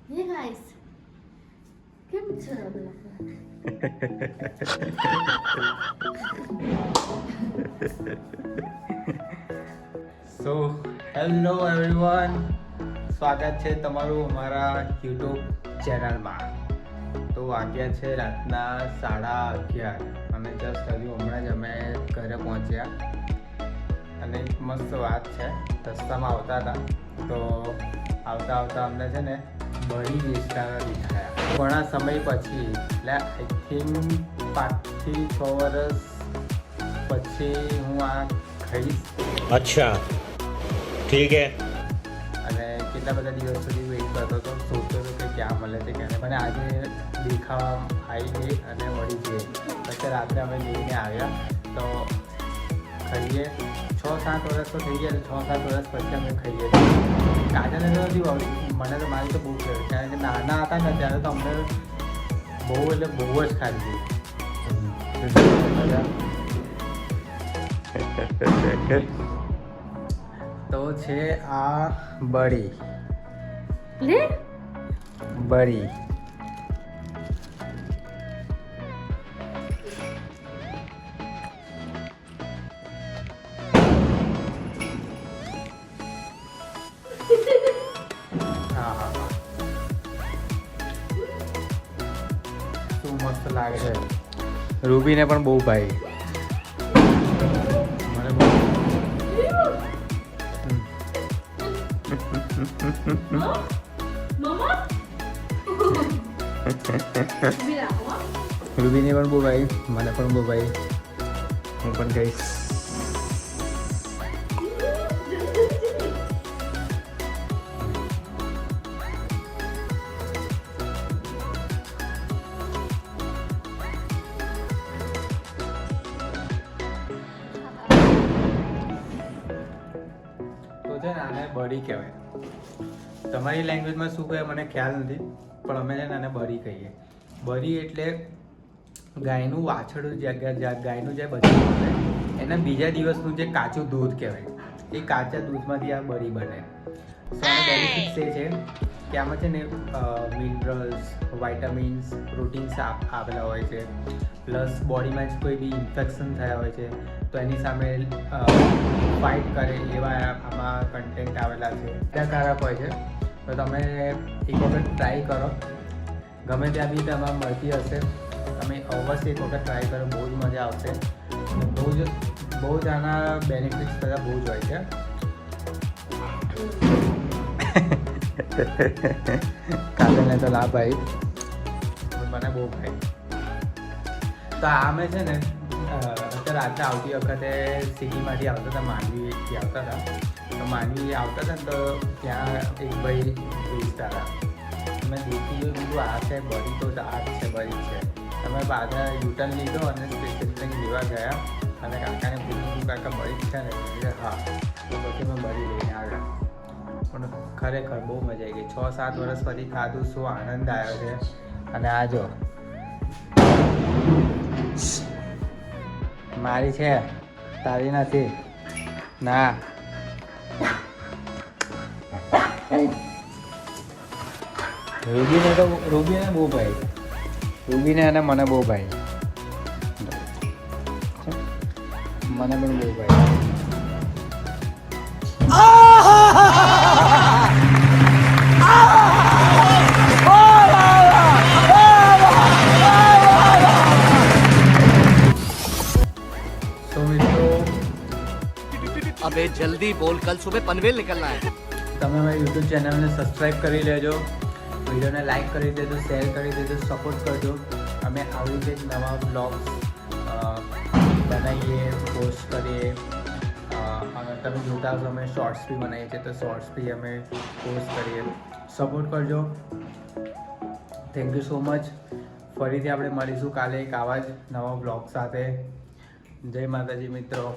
હે ગાઈસ કેમ છો સો હેલો એવરીવન, સ્વાગત છે તમારું અમારા યુટ્યુબ ચેનલમાં. તો વાગ્યા છે રાતના 11:30 અને જસ્ટ હજુ હમણાં જ અમે ઘરે પહોંચ્યા. અને એક મસ્ત વાત છે, રસ્તામાં આવતા હતા તો આવતા અમને છે ને બળી વિસ્તાર દેખાયા ઘણા સમય પછી, એટલે આઈ થિંક 5 થી 6 વર્ષ પછી હું આ ખાઈશ. अच्छा ठीक है. અને કેટલા બધા દિવસ સુધી વેઇટ કરતો હતો, સોચતો હતો કે ક્યાં મળે છે ક્યાં. મને આજે દેખાવા આવી ગઈ અને વળી ગઈ. પછી રાત્રે અમે લઈને આવ્યા તો ખાઈએ. 6-7 વર્ષ તો થઈ ગયા, 6-7 વર્ષ પછી અમે ખાઈએ. કાજલને તો નથી ભાવતી, મને તો મારી તો બહુ ફેવરેટ. કારણ કે નાના હતા ને ત્યારે તો અમને બહુ એટલે બહુ જ ખાધી. તો છે આ બળી લે બળી. હા શું મસ્ત લાગે છે. રૂબીને પણ બહુ ભાઈ. મને બહુ મમ્મા બિલા હો રૂબીને પણ બહુ ભાઈ, મને પણ બહુ ભાઈ. હું પણ કહીશ. તો છે ને આને બળી કહેવાય. તમારી લેંગ્વેજમાં શું કહે મને ખ્યાલ નથી, પણ અમે છે ને આને બળી કહીએ. બળી એટલે ગાયનું વાછરડું, ગાયનું જે બચ્ચું બને એના બીજા દિવસનું જે કાચું દૂધ કહેવાય, એ કાચા દૂધમાંથી આ બળી બને. સો આના બેનિફિટ્સ એ છે કે આમાં છે ને મિનરલ્સ, વાઇટામિન્સ, પ્રોટીન્સ આવેલા હોય છે. પ્લસ બોડીમાં જ કોઈ બી ઇન્ફેક્શન થયા હોય છે તો એની સામે ફાઇટ કરે એવા આમાં કન્ટેન્ટ આવેલા છે. ફાયદાકારક હોય છે. તો તમે એક વખત ટ્રાય કરો, ગમે ત્યાં બી તમારે મળતી હશે, તમે અવશ્ય એક વખત ટ્રાય કરો, બહુ જ મજા આવશે. અને બહુ જ આના બેનિફિટ્સ બધા બહુ જ હોય છે. કાજલને તો લાભ ભાઈ, મને બહુ ભાઈ. તો આમે છે ને અત્યારે રાત્રે આવતી વખતે સિટીમાંથી આવતા હતા, માંડવીથી આવતા હતા. તો માંડવી આવતા હતા ને તો ત્યાં એક ભાઈ વેચતા હતા. મેં દેખી જોયું, બીજું આ છે બળી, તો આ જ છે બળી છે. તમે પાછા યુટર્ન લીધો અને સ્ટેશન લેવા ગયા અને કાકાને પૂછ્યું કાકા બળી છે ને? હા. તો પછી મેં બળી લઈને આવ્યા. પણ ખરેખર બહુ મજા આવી ગઈ. 6-7 વર્ષ પછી ખાધું, શું આનંદ આવ્યો છે. અને આ જો મારી છે, તારી નથી. ના રૂબીને બહુ ભાઈ, રૂબીને અને મને બહુ ભાઈ, મને પણ બહુ ભાઈ. તો મિત્રો अबे जल्दी बोल, कल सुबह पनवेल निकलना है. તમે અમારી યુટ્યુબ ચેનલને સબસ્ક્રાઈબ કરી લેજો, વિડીયોને લાઈક કરી દેજો, શેર કરી દેજો, સપોર્ટ કરજો. અમે આવી રીતે જ નવા બ્લોગ્સ બનાવીએ, પોસ્ટ કરીએ. અને તમે જોતા હશો અમે શોર્ટ્સ બી બનાવીએ છીએ, તો શોર્ટ્સ બી અમે પોસ્ટ કરીએ. સપોર્ટ કરજો. Thank you so much. ફરીથી આપણે મળીશું કાલે એક આવા જ નવા બ્લોગ સાથે. જય માતાજી મિત્રો.